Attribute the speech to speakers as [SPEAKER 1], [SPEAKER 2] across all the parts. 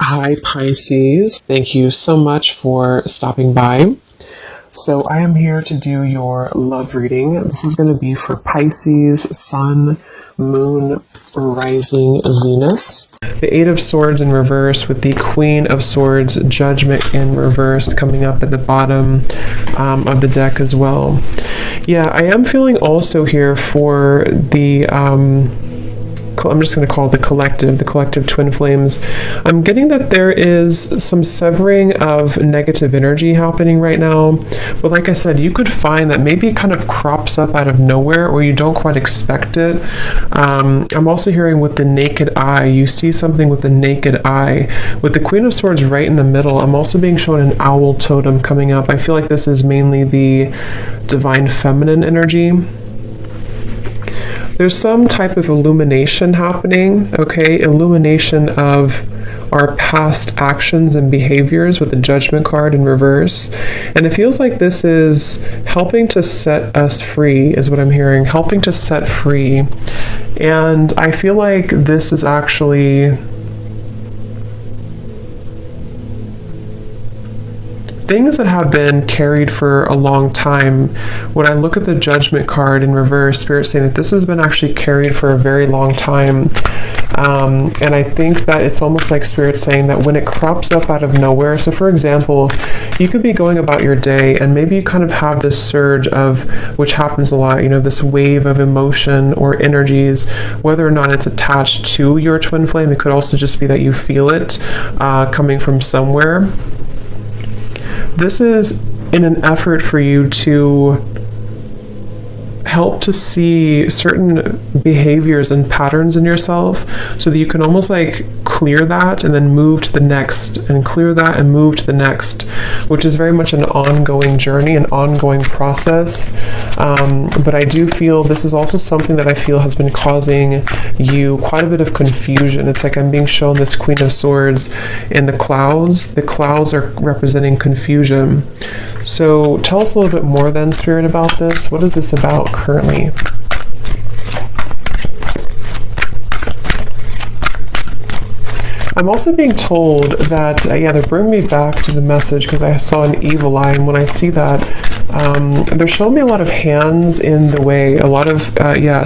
[SPEAKER 1] Hi, Pisces. Thank you so much for stopping by. So, I am here to do your love reading. This is going to be for Pisces, Sun, Moon, Rising, Venus. The Eight of Swords in reverse with the Queen of Swords, Judgment in reverse coming up at the bottom of the deck as well. Yeah, I am feeling also here for the I'm just going to call it the collective twin flames. I'm getting that there is some severing of negative energy happening right now. But like I said, you could find that maybe it kind of crops up out of nowhere or you don't quite expect it. I'm also hearing with the naked eye, you see something with the naked eye. With the Queen of Swords right in the middle, I'm also being shown an owl totem coming up. I feel like this is mainly the divine feminine energy. There's some type of illumination happening, okay? Illumination of our past actions and behaviors with the Judgment card in reverse. And it feels like this is helping to set us free, is what I'm hearing. Helping to set free. And I feel like this is actually things that have been carried for a long time. When I look at the Judgment card in reverse, Spirit's saying that this has been actually carried for a very long time. And I think that it's almost like Spirit saying that when it crops up out of nowhere, so for example, you could be going about your day and maybe you kind of have this surge of, which happens a lot, you know, this wave of emotion or energies, whether or not it's attached to your twin flame. It could also just be that you feel it coming from somewhere. This is in an effort for you to help to see certain behaviors and patterns in yourself so that you can almost like clear that and then move to the next and clear that and move to the next, which is very much an ongoing journey, an ongoing process. But I do feel this is also something that I feel has been causing you quite a bit of confusion. It's like I'm being shown this Queen of Swords in the clouds. The clouds are representing confusion. So tell us a little bit more then, Spirit, about this. What is this about currently? I'm also being told that, yeah, they're bringing me back to the message because I saw an evil eye, and when I see that, they're showing me a lot of hands in the way, a lot of,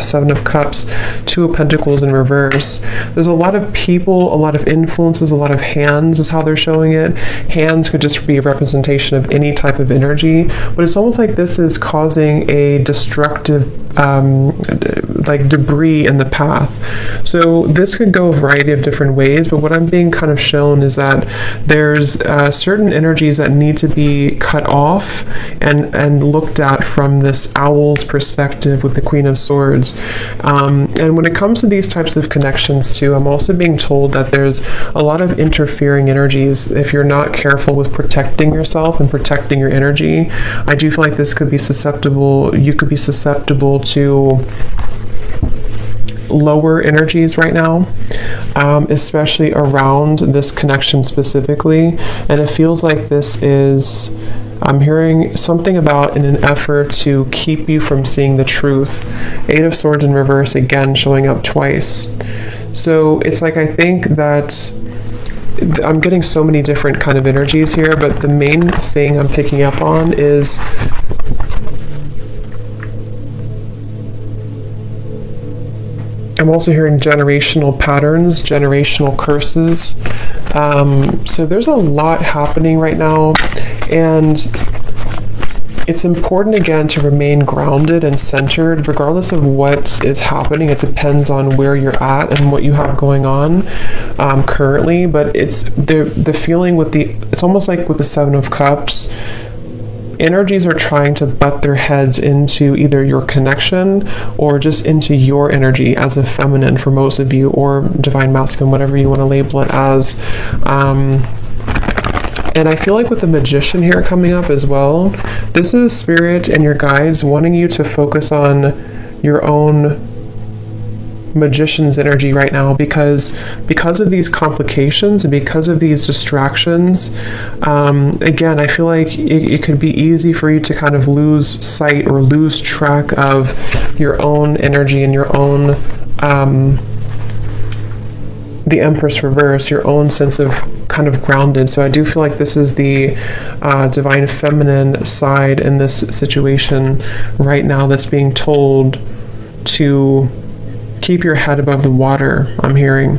[SPEAKER 1] Seven of Cups, Two of Pentacles in reverse. There's a lot of people, a lot of influences, a lot of hands is how they're showing it. Hands could just be a representation of any type of energy, but it's almost like this is causing a destructive, like debris in the path. So this could go a variety of different ways, but what I'm being kind of shown is that there's certain energies that need to be cut off and looked at from this owl's perspective with the Queen of Swords. And when it comes to these types of connections too, I'm also being told that there's a lot of interfering energies. If you're not careful with protecting yourself and protecting your energy, I do feel like this could be susceptible, you could be susceptible to lower energies right now, especially around this connection specifically. And it feels like this is, I'm hearing something about in an effort to keep you from seeing the truth. Eight of Swords in reverse again showing up twice. So it's like I think that I'm getting so many different kind of energies here, but the main thing I'm picking up on is I'm also hearing generational patterns, generational curses. So there's a lot happening right now, and it's important again to remain grounded and centered regardless of what is happening. It depends on where you're at and what you have going on currently, but it's the feeling with it's almost like with the Seven of Cups, energies are trying to butt their heads into either your connection or just into your energy as a feminine for most of you, or divine masculine, whatever you want to label it as. And I feel like with the Magician here coming up as well, this is Spirit and your guides wanting you to focus on your own Magician's energy right now, because of these complications and because of these distractions. Again, I feel like it could be easy for you to kind of lose sight or lose track of your own energy and your own the Empress reverse, your own sense of kind of grounded. So I do feel like this is the divine feminine side in this situation right now that's being told to keep your head above the water, I'm hearing.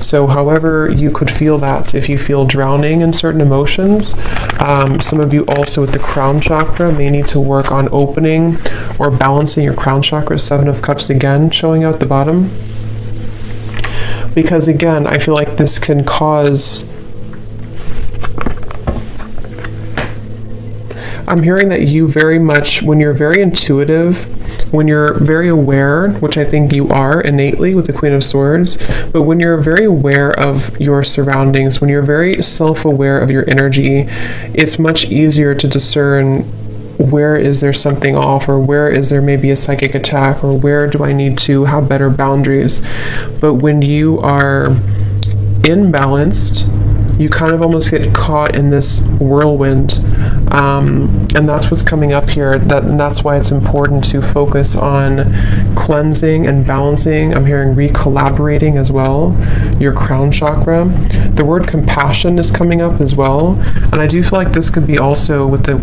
[SPEAKER 1] So however you could feel that, if you feel drowning in certain emotions, some of you also with the crown chakra may need to work on opening or balancing your crown chakra. 7 of Cups again showing out the bottom. Because again, I feel like this can cause... I'm hearing that you very much, when you're very intuitive, when you're very aware, which I think you are innately with the Queen of Swords, but when you're very aware of your surroundings, when you're very self-aware of your energy, it's much easier to discern where is there something off, or where is there maybe a psychic attack, or where do I need to have better boundaries. But when you are imbalanced, you kind of almost get caught in this whirlwind, and that's what's coming up here. And that's why it's important to focus on cleansing and balancing. I'm hearing recollaborating as well, your crown chakra. The word compassion is coming up as well, and I do feel like this could be also with the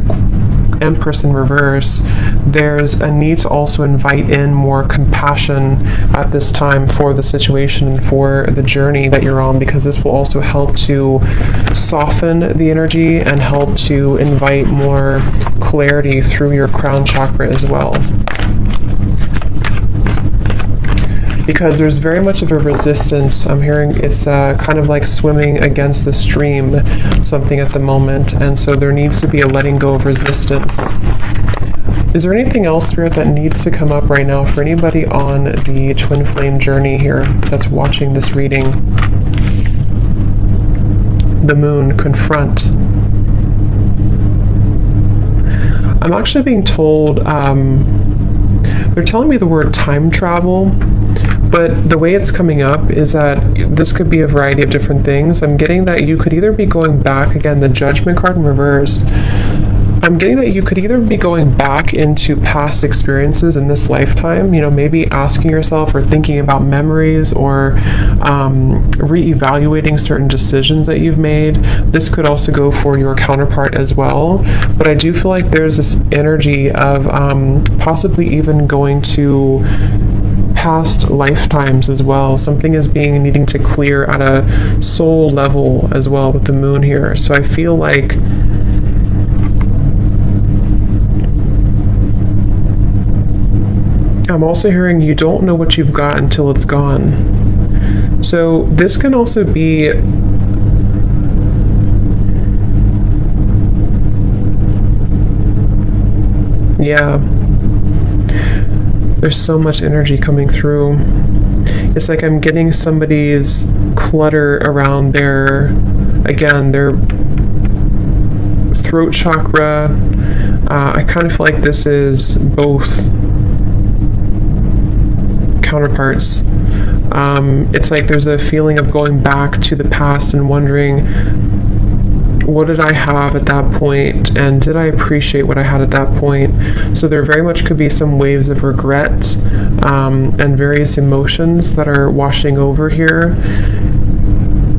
[SPEAKER 1] Empress in reverse. There's a need to also invite in more compassion at this time for the situation and for the journey that you're on, because this will also help to soften the energy and help to invite more clarity through your crown chakra as well. Because there's very much of a resistance. I'm hearing it's kind of like swimming against the stream, something at the moment, and so there needs to be a letting go of resistance. Is there anything else, Spirit, that needs to come up right now for anybody on the twin flame journey here that's watching this reading? The moon, confront. I'm actually being told, they're telling me the word time travel, but the way it's coming up is that this could be a variety of different things. I'm getting that you could either be going back, again, the Judgment card in reverse. I'm getting that you could either be going back into past experiences in this lifetime, you know, maybe asking yourself or thinking about memories, or reevaluating certain decisions that you've made. This could also go for your counterpart as well. But I do feel like there's this energy of possibly even going to past lifetimes as well. Something is needing to clear at a soul level as well with the moon here. So I feel like I'm also hearing you don't know what you've got until it's gone. So this can also be there's so much energy coming through. It's like I'm getting somebody's clutter around their throat chakra. I kind of feel like this is both counterparts. It's like there's a feeling of going back to the past and wondering, what did I have at that point, and did I appreciate what I had at that point? So there very much could be some waves of regret and various emotions that are washing over here.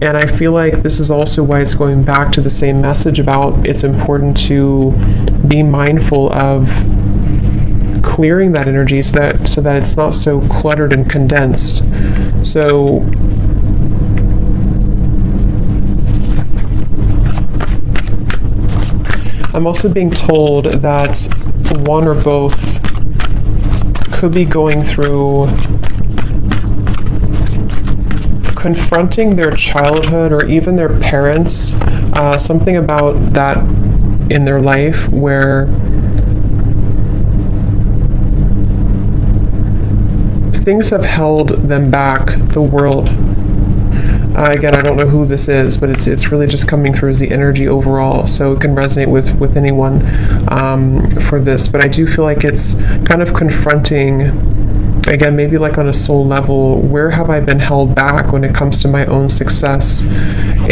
[SPEAKER 1] And I feel like this is also why it's going back to the same message about it's important to be mindful of clearing that energy so that it's not so cluttered and condensed. So I'm also being told that one or both could be going through confronting their childhood or even their parents, something about that in their life where things have held them back, the world. Again, I don't know who this is, but it's really just coming through as the energy overall, so it can resonate with anyone for this. But I do feel like it's kind of confronting, again, maybe like on a soul level, where have I been held back when it comes to my own success?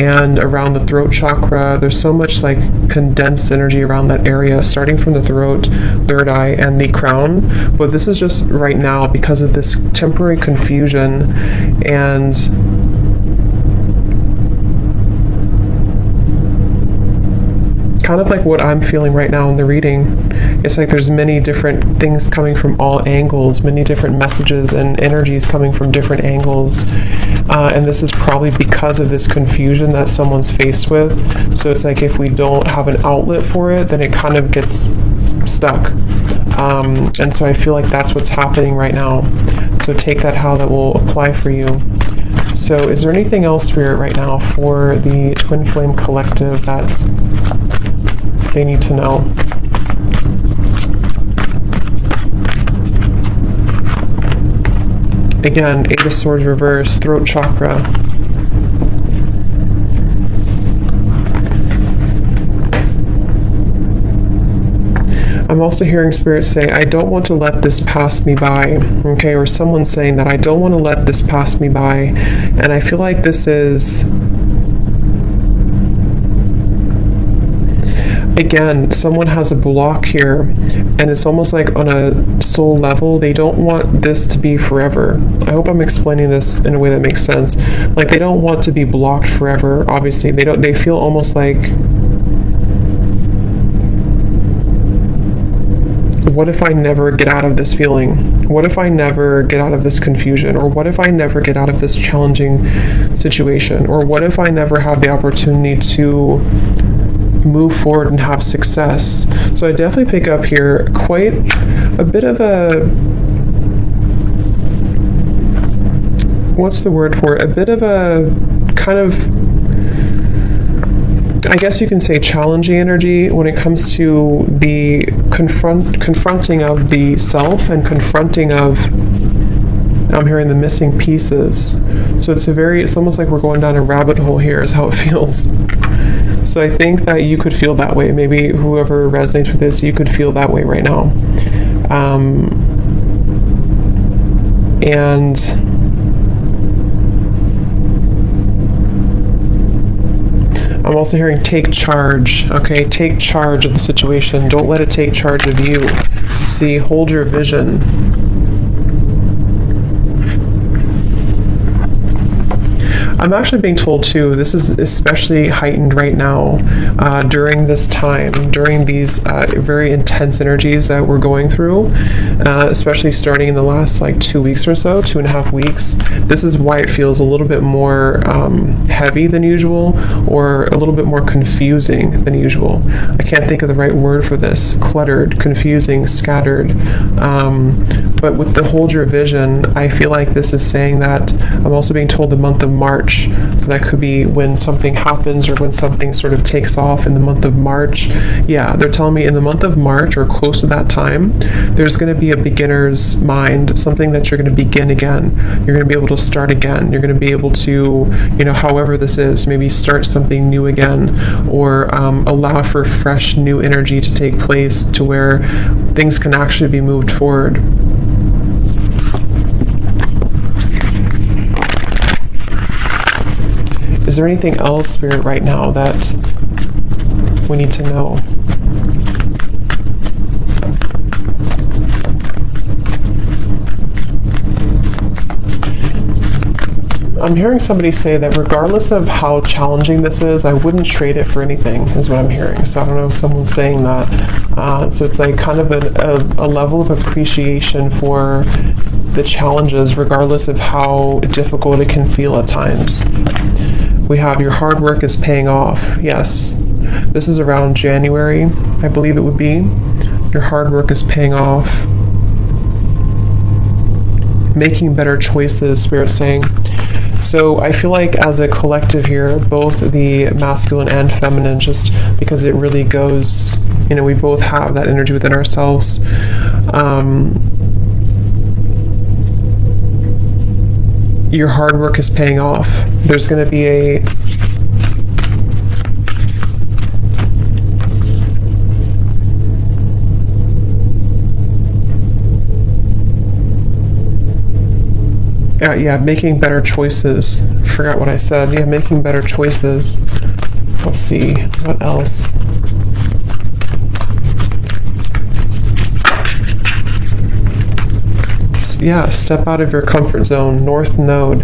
[SPEAKER 1] And around the throat chakra, there's so much like condensed energy around that area, starting from the throat, third eye, and the crown. But this is just right now because of this temporary confusion and kind of like what I'm feeling right now in the reading. It's like there's many different things coming from all angles, many different messages and energies coming from different angles. And this is probably because of this confusion that someone's faced with. So it's like if we don't have an outlet for it, then it kind of gets stuck. And so I feel like that's what's happening right now. So take that how that will apply for you. So is there anything else, Spirit, right now for the Twin Flame Collective that they need to know? Again, Eight of Swords reverse, throat chakra. I'm also hearing Spirit say, I don't want to let this pass me by, okay? Or someone saying that I don't want to let this pass me by. And I feel like this is, again, someone has a block here, and it's almost like on a soul level, they don't want this to be forever. I hope I'm explaining this in a way that makes sense. Like, they don't want to be blocked forever, obviously. They feel almost like, what if I never get out of this feeling? What if I never get out of this confusion? Or what if I never get out of this challenging situation? Or what if I never have the opportunity to move forward and have success? So I definitely pick up here quite a bit of a, what's the word for it? A bit of a kind of, I guess you can say, challenging energy when it comes to the confronting of the self and confronting of, I'm hearing the missing pieces. So it's almost like we're going down a rabbit hole here is how it feels. So I think that you could feel that way. Maybe whoever resonates with this, you could feel that way right now. And I'm also hearing take charge, okay? Take charge of the situation. Don't let it take charge of you. See, hold your vision. I'm actually being told too, this is especially heightened right now during this time, during these very intense energies that we're going through, especially starting in the last like 2 weeks or so, 2.5 weeks. This is why it feels a little bit more heavy than usual, or a little bit more confusing than usual. I can't think of the right word for this. Cluttered, confusing, scattered. But with the hold your vision, I feel like this is saying that I'm also being told the month of March. So that could be when something happens or when something sort of takes off in the month of March. Yeah, they're telling me in the month of March or close to that time, there's going to be a beginner's mind, something that you're going to begin again. You're going to be able to start again. You're going to be able to, however this is, maybe start something new again, or allow for fresh new energy to take place to where things can actually be moved forward. Is there anything else, Spirit, right now that we need to know? I'm hearing somebody say that regardless of how challenging this is, I wouldn't trade it for anything, is what I'm hearing. So I don't know if someone's saying that. So it's like kind of a level of appreciation for the challenges, regardless of how difficult it can feel at times. We have your hard work is paying off. Yes. This is around January, I believe it would be. Your hard work is paying off. Making better choices, Spirit's saying. So I feel like as a collective here, both the masculine and feminine, just because it really goes, we both have that energy within ourselves. Your hard work is paying off. There's going to be a making better choices. Forgot what I said. Yeah, making better choices. Let's see, what else? Yeah, step out of your comfort zone. North Node.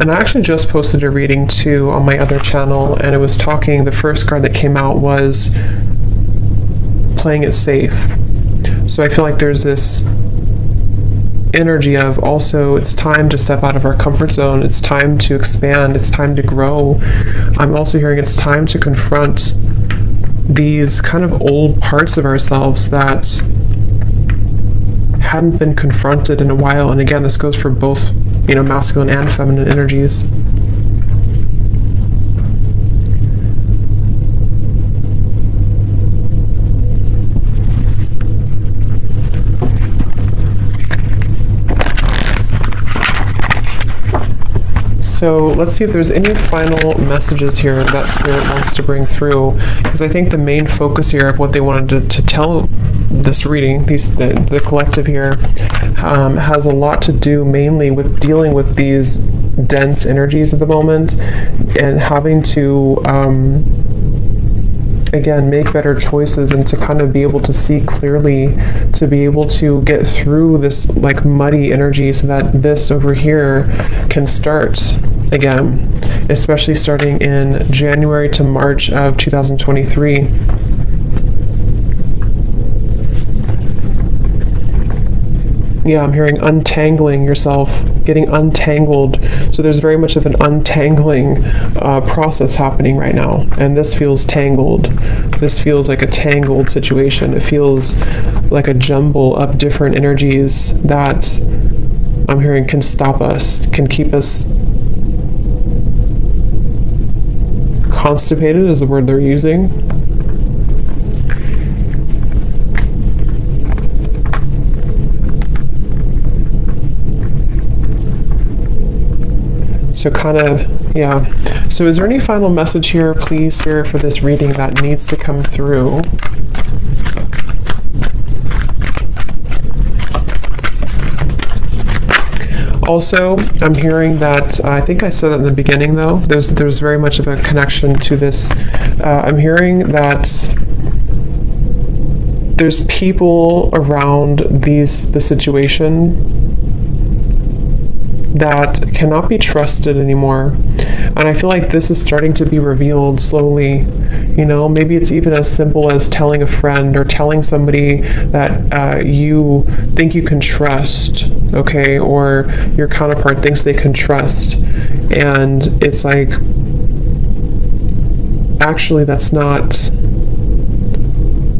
[SPEAKER 1] And I actually just posted a reading too on my other channel, and it was talking, the first card that came out was playing it safe. So I feel like there's this energy of also it's time to step out of our comfort zone, it's time to expand, it's time to grow. I'm also hearing it's time to confront these kind of old parts of ourselves that hadn't been confronted in a while. And again, this goes for both, you know, masculine and feminine energies. So let's see if there's any final messages here that Spirit wants to bring through, because I think the main focus here of what they wanted to tell this reading, the collective here, has a lot to do mainly with dealing with these dense energies at the moment and having to again, make better choices and to kind of be able to see clearly, to be able to get through this like muddy energy so that this over here can start again, especially starting in January to March of 2023. Yeah, I'm hearing untangling yourself, getting untangled. So there's very much of an untangling process happening right now. And this feels tangled. This feels like a tangled situation. It feels like a jumble of different energies that I'm hearing can stop us, can keep us constipated is the word they're using. So kind of, yeah. So is there any final message here, please, Spirit, for this reading that needs to come through? Also, I'm hearing that, I think I said that in the beginning though, there's very much of a connection to this. I'm hearing that there's people around the situation that cannot be trusted anymore. And I feel like this is starting to be revealed slowly. You know, maybe it's even as simple as telling a friend or telling somebody that you think you can trust, okay, or your counterpart thinks they can trust. And it's like, actually, that's not,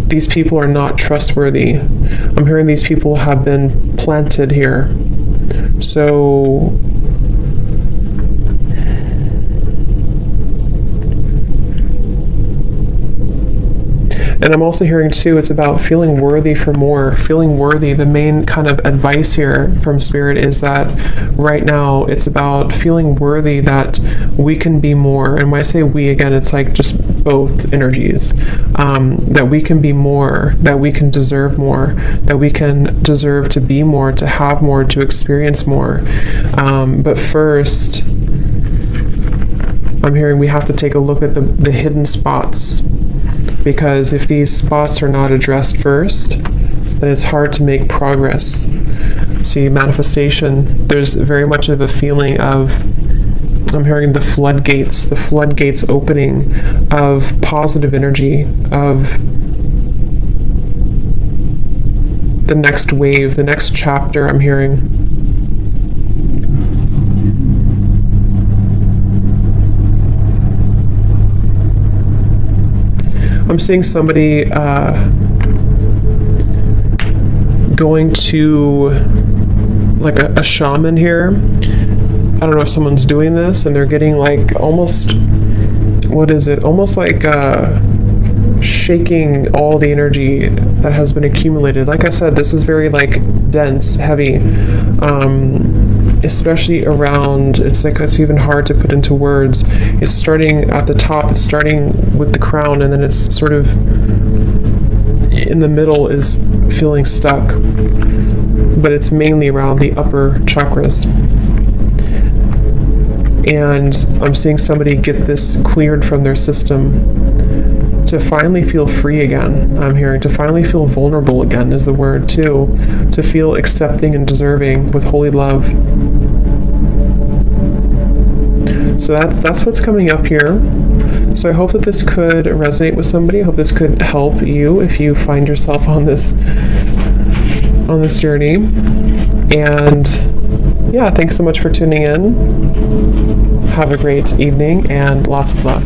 [SPEAKER 1] these people are not trustworthy. I'm hearing these people have been planted here. So and I'm also hearing too, it's about feeling worthy for more, feeling worthy. The main kind of advice here from Spirit is that right now it's about feeling worthy that we can be more. And when I say we, again, it's like just both energies, that we can be more, that we can deserve more, that we can deserve to be more, to have more, to experience more. But first, I'm hearing we have to take a look at the hidden spots, because if these spots are not addressed first, then it's hard to make progress. See, manifestation, there's very much of a feeling of, I'm hearing the floodgates opening of positive energy, of the next wave, the next chapter, I'm hearing. I'm seeing somebody going to like a shaman here. I don't know if someone's doing this and they're getting like almost, what is it? Almost like shaking all the energy that has been accumulated. Like I said, this is very like dense, heavy, especially around, it's like, it's even hard to put into words. It's starting at the top, it's starting with the crown, and then it's sort of in the middle is feeling stuck, but it's mainly around the upper chakras. And I'm seeing somebody get this cleared from their system to finally feel free again. I'm hearing to finally feel vulnerable again is the word too, to feel accepting and deserving with holy love. So that's what's coming up here. So I hope that this could resonate with somebody. I hope this could help you if you find yourself on this journey. And yeah, thanks so much for tuning in. Have a great evening and lots of love.